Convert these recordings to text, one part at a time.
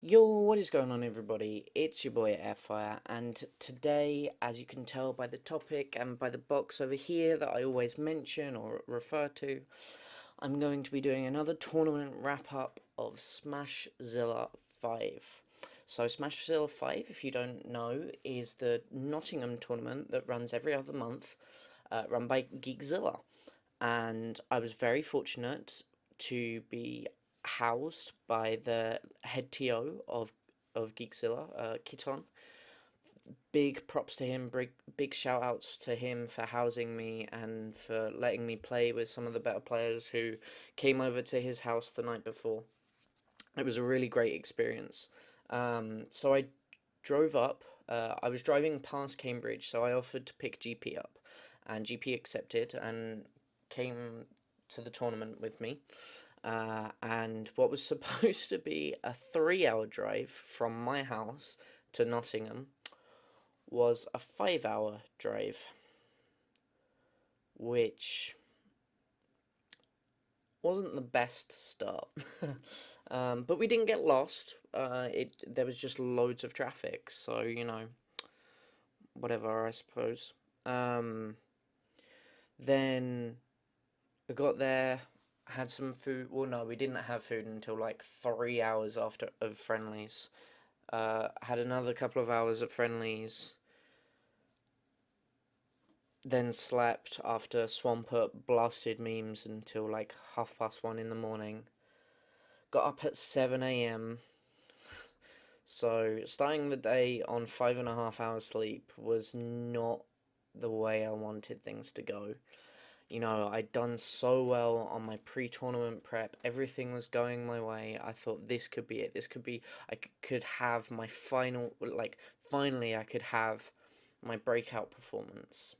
Yo, what is going on, everybody? It's your boy Airfire, and today, as you can tell by the topic and by the box over here that I always mention or refer to, I'm going to be doing another tournament wrap up of SmashZilla 5. So, SmashZilla 5, if you don't know, is the Nottingham tournament that runs every other month, run by Geekzilla. And I was very fortunate to be housed by the head TO of Geekzilla, Kiton. Big props to him, big shout outs to him for housing me and for letting me play with some of the better players who came over to his house the night before. It was a really great experience. So I drove up. I was driving past Cambridge, so I offered to pick GP up, and GP accepted and came to the tournament with me. And what was supposed to be a 3 hour drive from my house to Nottingham was a 5 hour drive, which wasn't the best start. But we didn't get lost. There was just loads of traffic, so whatever, I suppose. Then I got there, had some food. Well, no, we didn't have food until like 3 hours after of friendlies. Had another couple of hours of friendlies. Then slept after Swampert blasted memes until like 1:30 in the morning. Got up at 7 a.m. So starting the day on 5.5 hours sleep was not the way I wanted things to go. I'd done so well on my pre-tournament prep. Everything was going my way. I thought this could be it. This could be, could have my finally I could have my breakout performance.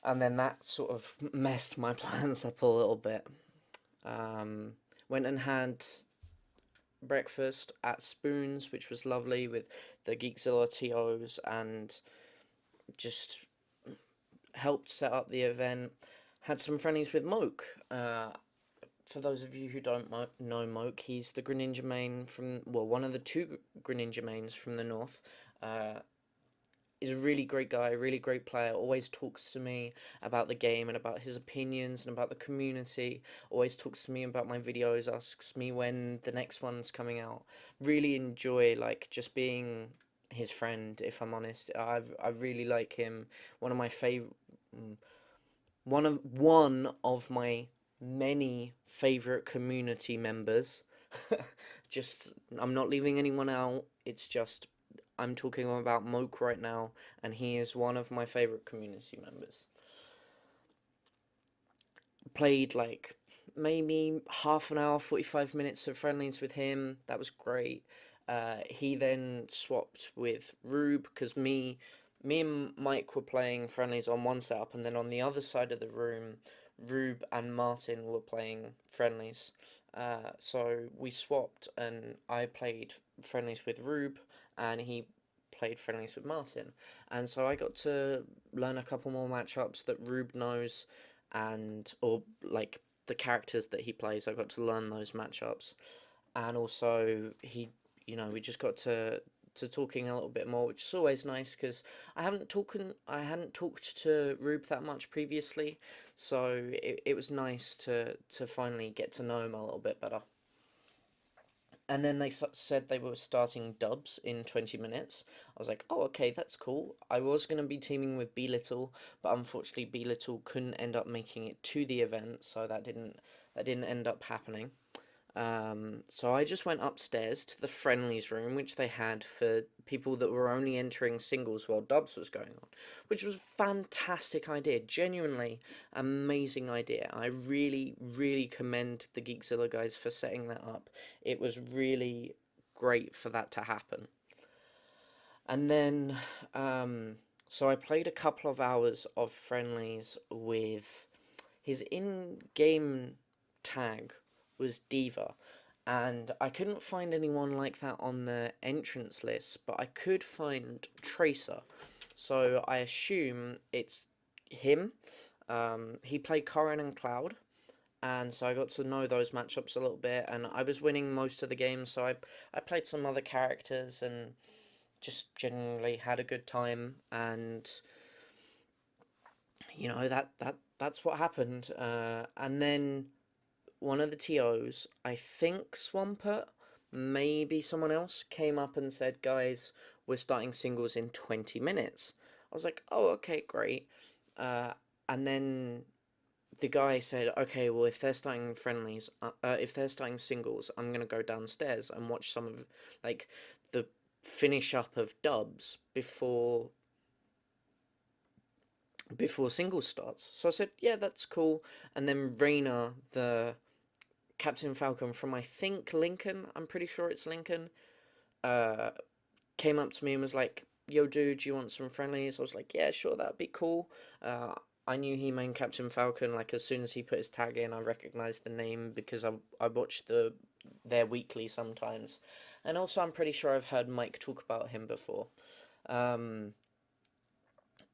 And then that sort of messed my plans up a little bit. Went and had breakfast at Spoons, which was lovely with the Geekzilla TOs, and just helped set up the event. Had some friendlies with Moke. For those of you who don't know Moke, he's the Greninja main from, well, one of the two Greninja mains from the north. Is a really great guy, really great player, always talks to me about the game and about his opinions and about the community, always talks to me about my videos, asks me when the next one's coming out. Really enjoy just being his friend, if I'm honest. I really like him. One of my favorite one of my many favorite community members. Just I'm not leaving anyone out. It's just I'm talking about Moke right now, and he is one of my favorite community members. Played like maybe half an hour, 45 minutes of friendlies with him. That was great. He then swapped with Rube because me and Mike were playing friendlies on one setup, and then on the other side of the room, Rube and Martin were playing friendlies. So we swapped, and I played friendlies with Rube, and he played friendlies with Martin. And so I got to learn a couple more matchups that Rube knows, or like the characters that he plays. I got to learn those matchups, and also we just got to talking a little bit more, which is always nice because I hadn't talked to Rube that much previously, so it was nice to finally get to know him a little bit better. And then they said they were starting dubs in 20 minutes. I was like, oh, okay, that's cool. I was going to be teaming with B Little, but unfortunately B Little couldn't end up making it to the event, so that didn't end up happening. So I just went upstairs to the friendlies room, which they had for people that were only entering singles while dubs was going on, which was a fantastic idea, genuinely amazing idea. I really, really commend the Geekzilla guys for setting that up. It was really great for that to happen. And then, so I played a couple of hours of friendlies with his in-game tag was Diva, and I couldn't find anyone like that on the entrance list, but I could find Tracer, so I assume it's him. He played Corin and Cloud, and so I got to know those matchups a little bit, and I was winning most of the games, so I played some other characters and just generally had a good time, and that's what happened. And then one of the TOs, I think Swampert, maybe someone else, came up and said, "Guys, we're starting singles in 20 minutes." I was like, "Oh, okay, great." And then the guy said, "Okay, well, if they're starting friendlies, if they're starting singles, I'm gonna go downstairs and watch some of like the finish up of dubs before singles starts." So I said, "Yeah, that's cool." And then Raina, the Captain Falcon from, I think, Lincoln, I'm pretty sure it's Lincoln, uh, came up to me and was like, "Yo, dude, do you want some friendlies?" I was like, "Yeah, sure, that'd be cool." I knew he main Captain Falcon. Like, as soon as he put his tag in, I recognized the name because I watched their weekly sometimes, and also I'm pretty sure I've heard Mike talk about him before. Um,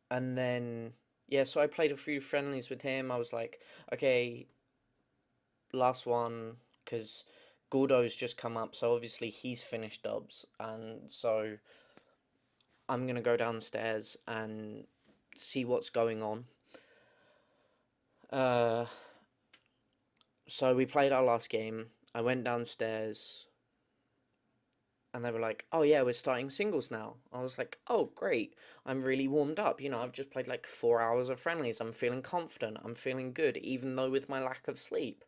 and then yeah, so I played a few friendlies with him. I was like, okay, last one, because Gordo's just come up, so obviously he's finished dubs, and so I'm gonna go downstairs and see what's going on. Uh, so we played our last game. I went downstairs, and they were like, "Oh yeah, we're starting singles now." I was like, "Oh great! I'm really warmed up. I've just played like 4 hours of friendlies. I'm feeling confident. I'm feeling good, even though with my lack of sleep."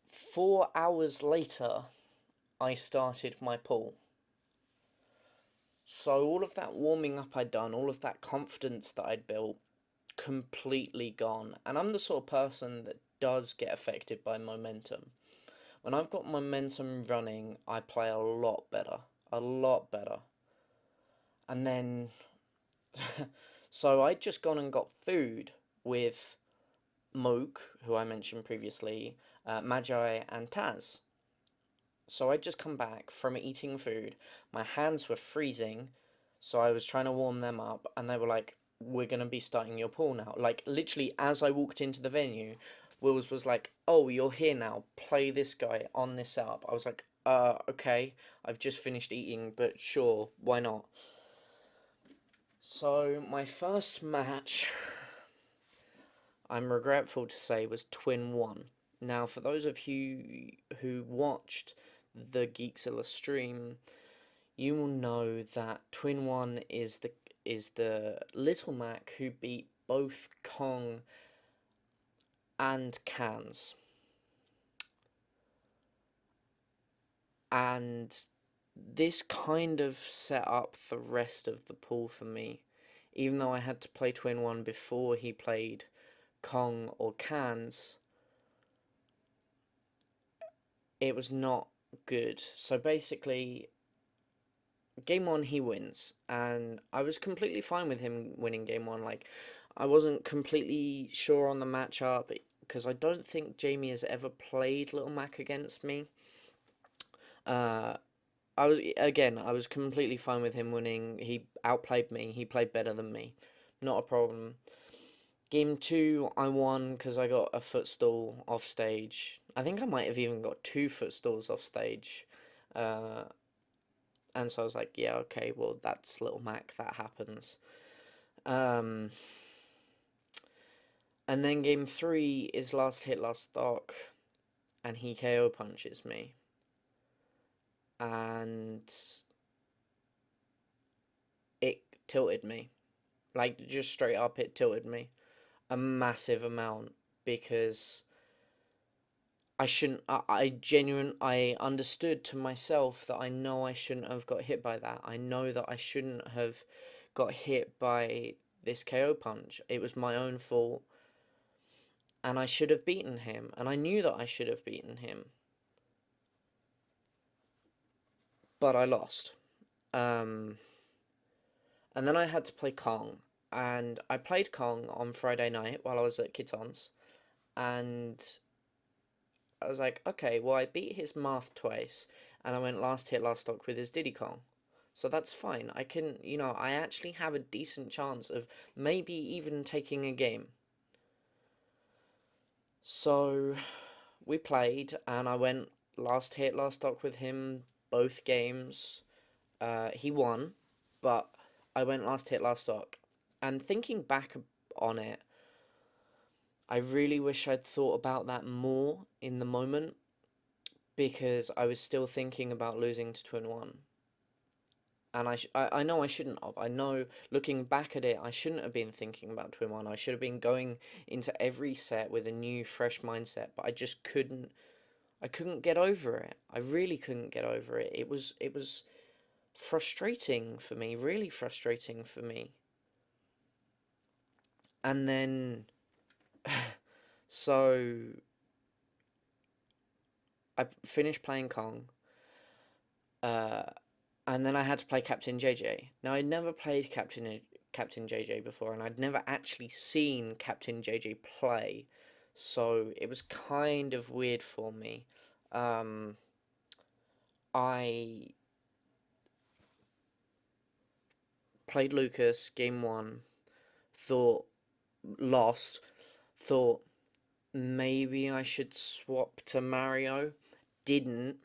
4 hours later, I started my pool. So all of that warming up I'd done, all of that confidence that I'd built, completely gone. And I'm the sort of person that does get affected by momentum. When I've got momentum running, I play a lot better. A lot better. And then, so I'd just gone and got food with Moke, who I mentioned previously, Magi, and Taz. So I'd just come back from eating food. My hands were freezing, so I was trying to warm them up, and they were like, "We're gonna be starting your pool now." Like, literally, as I walked into the venue, Wills was like, "Oh, you're here now. Play this guy on this setup." I was like, okay. I've just finished eating, but sure, why not?" So my first match, I'm regretful to say, was TwinOne. Now, for those of you who watched the GeekZilla stream, you will know that TwinOne is the Little Mac who beat both Kong and Cans. And this kind of set up the rest of the pool for me. Even though I had to play TwinOne before he played Kong or Cans, it was not good. So basically, game one he wins, and I was completely fine with him winning game one. Like, I wasn't completely sure on the matchup because I don't think Jamie has ever played Little Mac against me. Uh, I was completely fine with him winning. He outplayed me. He played better than me. Not a problem. Game two, I won because I got a footstool off stage. I think I might have even got two footstools off stage. Uh, and so I was like, yeah, okay, well, that's Little Mac, that happens. Um, and then game three is LastHitLastDoc, and he KO punches me. And it tilted me. Like, just straight up, it tilted me a massive amount because I understood to myself that I know I shouldn't have got hit by that. I know that I shouldn't have got hit by this KO punch. It was my own fault, and I should have beaten him, and I knew that I should have beaten him, but I lost. Um, and then I had to play Kong, and I played Kong on Friday night while I was at Kiton's, and I was like, okay, well, I beat his math twice, and I went LastHitLastDoc with his Diddy Kong. So that's fine. I can, I actually have a decent chance of maybe even taking a game. So we played, and I went last hit, last stock with him both games. He won, but I went last hit, last stock. And thinking back on it, I really wish I'd thought about that more in the moment because I was still thinking about losing to TwinOne. And I know I shouldn't have. I know looking back at it, I shouldn't have been thinking about TwinOne. I should have been going into every set with a new, fresh mindset, but I just couldn't. I couldn't get over it. I really couldn't get over it. It was frustrating for me, really frustrating for me. And then so I finished playing Kong, uh, and then I had to play Captain JJ. Now I'd never played Captain JJ before, and I'd never actually seen Captain JJ play, so it was kind of weird for me. Um, I played Lucas game one, thought lost, thought maybe I should swap to Mario. Didn't,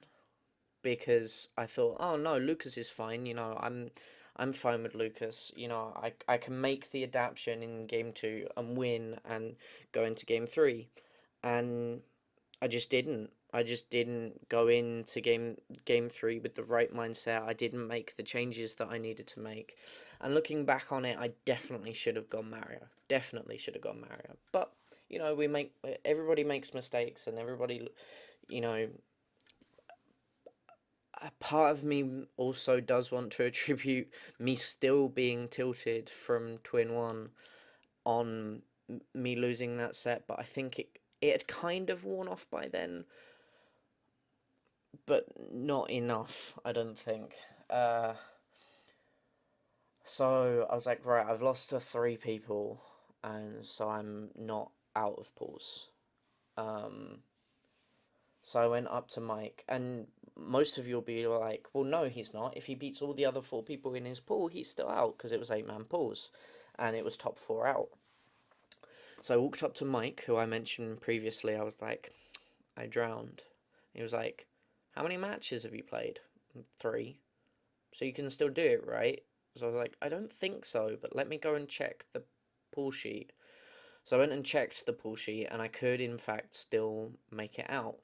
because I thought, oh no, Lucas is fine. I'm fine with Lucas. I can make the adaptation in game two and win and go into game three, and I just didn't. I just didn't go into game three with the right mindset. I didn't make the changes that I needed to make. And looking back on it, I definitely should have gone Mario. Definitely should have gone Mario. But everybody makes mistakes, and everybody, you know, a part of me also does want to attribute me still being tilted from TwinOne on me losing that set, but I think it had kind of worn off by then, but not enough, I don't think. Uh, so I was like, right, I've lost to three people, and so I'm not out of pools. Um, so I went up to Mike, and most of you will be like, well, no, he's not. If he beats all the other four people in his pool, he's still out, because it was 8-man pools, and it was top four out. So I walked up to Mike, who I mentioned previously. I was like, I drowned. He was like, how many matches have you played? Three. So you can still do it, right? So I was like, I don't think so, but let me go and check the pull sheet. So I went and checked the pull sheet, and I could, in fact, still make it out.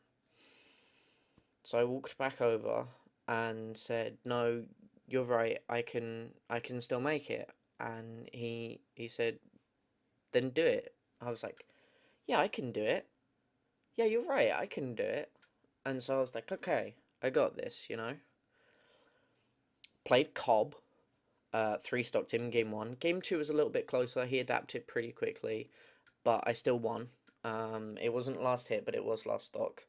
So I walked back over and said, no, you're right, I can still make it. And he said, then do it. I was like, yeah, I can do it. Yeah, you're right, I can do it. And so I was like, okay, I got this. Played Cobb, three stocked him game one. Game two was a little bit closer. He adapted pretty quickly, but I still won. It wasn't last hit, but it was last stock.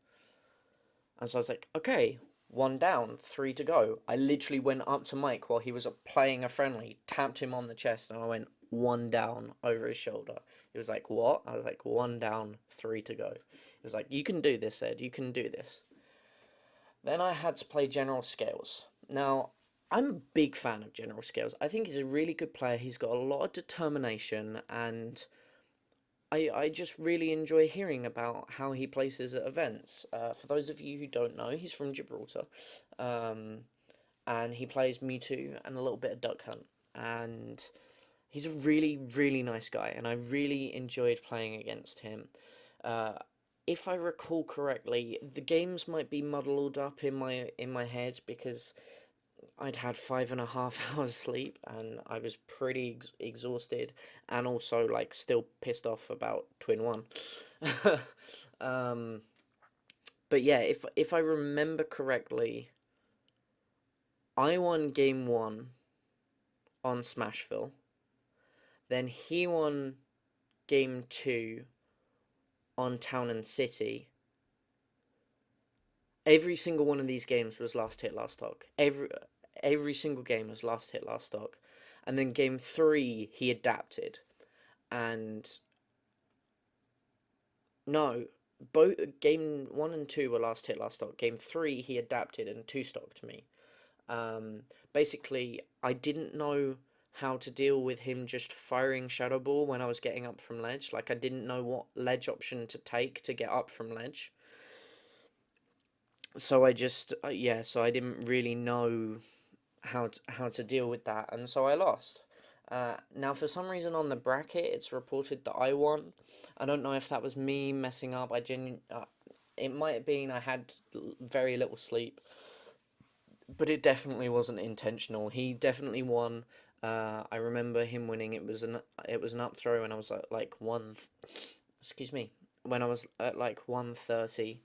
And so I was like, okay, one down, three to go. I literally went up to Mike while he was playing a friendly, tapped him on the chest, and I went one down over his shoulder. He was like, what? I was like, one down, three to go. He was like, you can do this, Ed, you can do this. Then I had to play General Scales. Now, I'm a big fan of General Scales. I think he's a really good player. He's got a lot of determination, and I just really enjoy hearing about how he places at events. For those of you who don't know, he's from Gibraltar, um, and he plays Mewtwo and a little bit of Duck Hunt. And he's a really, really nice guy, and I really enjoyed playing against him. Uh, if I recall correctly, the games might be muddled up in my head because I'd had 5.5 hours sleep, and I was pretty exhausted, and also like still pissed off about TwinOne. um, but yeah, if I remember correctly, I won game one on Smashville. Then he won game two on Town and City. Every single one of these games was last hit, last stock. Every single game was last hit, last stock. And then game three, he adapted. And no, both game one and two were last hit, last stock. Game three, he adapted and two stocked me. Basically, I didn't know how to deal with him just firing Shadow Ball when I was getting up from ledge. Like, I didn't know what ledge option to take to get up from ledge. So I just, yeah, so I didn't really know how to deal with that, and so I lost. Now, for some reason on the bracket, it's reported that I won. I don't know if that was me messing up. It might have been I had very little sleep, but it definitely wasn't intentional. He definitely won. I remember him winning. It was an up throw, and I was at like excuse me, when I was at like 130.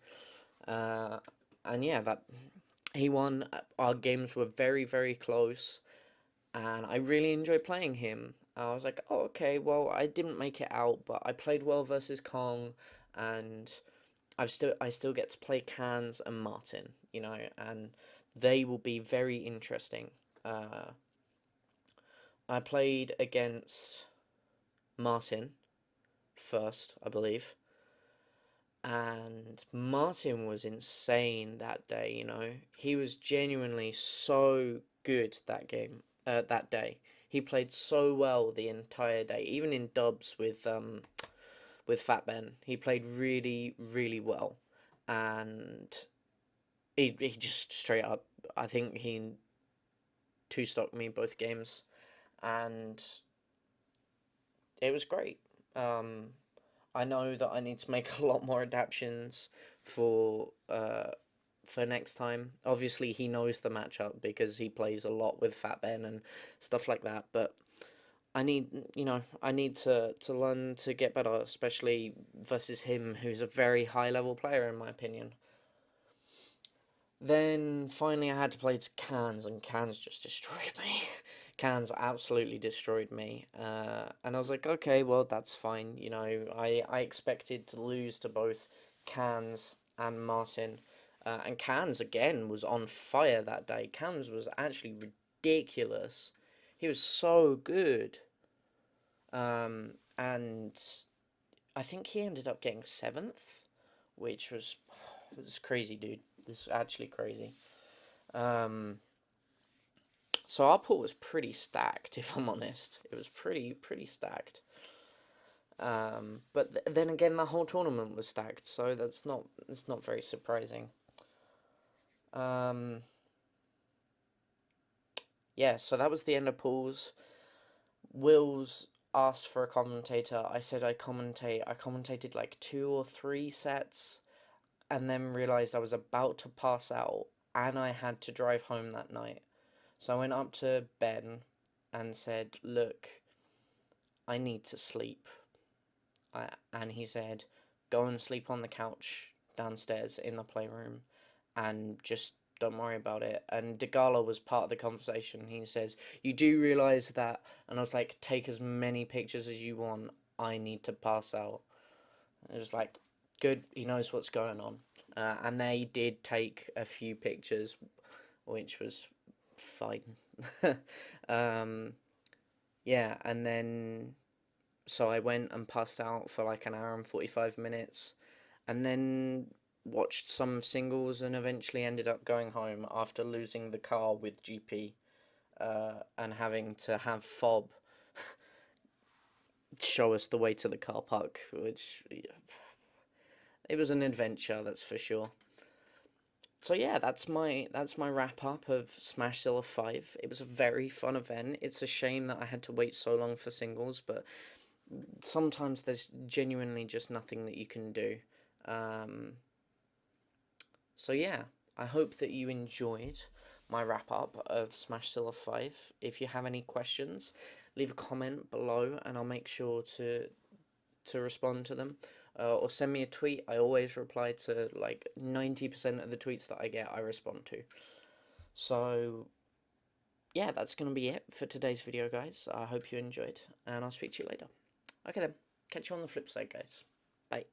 And yeah, that he won. Our games were very, very close, and I really enjoyed playing him. I was like, oh, okay, well, I didn't make it out, but I played well versus Kong, and I still get to play Cans and Martin, and they will be very interesting. I played against Martin first, I believe, and Martin was insane that day. He was genuinely so good that day. He played so well the entire day, even in dubs with Fat Ben. He played really, really well, and he just straight up, I think he two-stocked me both games, and it was great. I know that I need to make a lot more adaptations for next time. Obviously, he knows the matchup because he plays a lot with Fat Ben and stuff like that. But I need to learn to get better, especially versus him, who's a very high level player in my opinion. Then finally, I had to play Cans, and Cans just destroyed me. Cans absolutely destroyed me, and I was like, okay, well, that's fine. I expected to lose to both Cans and Martin, and Cans again was on fire that day. Cans was actually ridiculous. He was so good, and I think he ended up getting seventh, which was crazy, dude. This is actually crazy. So our pool was pretty stacked, if I'm honest. It was pretty stacked. But then again, the whole tournament was stacked, so it's not very surprising. Yeah, so that was the end of pools. Wills asked for a commentator. I said I commentate. I commentated like 2 or 3 sets, and then realized I was about to pass out, and I had to drive home that night. So I went up to Ben and said, look, I need to sleep. And he said, go and sleep on the couch downstairs in the playroom and just don't worry about it. And Gala was part of the conversation. He says, you do realise that? And I was like, take as many pictures as you want. I need to pass out. It was like, good, he knows what's going on. And they did take a few pictures, which was fine. Yeah, and then so I went and passed out for like an hour and 45 minutes, and then watched some singles, and eventually ended up going home after losing the car with GP, and having to have Fob show us the way to the car park, which it was an adventure, that's for sure. So yeah, that's my wrap up of SmashZilla 5. It was a very fun event. It's a shame that I had to wait so long for singles, but sometimes there's genuinely just nothing that you can do. So yeah, I hope that you enjoyed my wrap up of SmashZilla 5. If you have any questions, leave a comment below, and I'll make sure to respond to them. Or send me a tweet. I always reply to like 90% of the tweets that I get, I respond to. So yeah, that's going to be it for today's video, guys. I hope you enjoyed, and I'll speak to you later. Okay then, catch you on the flip side, guys. Bye.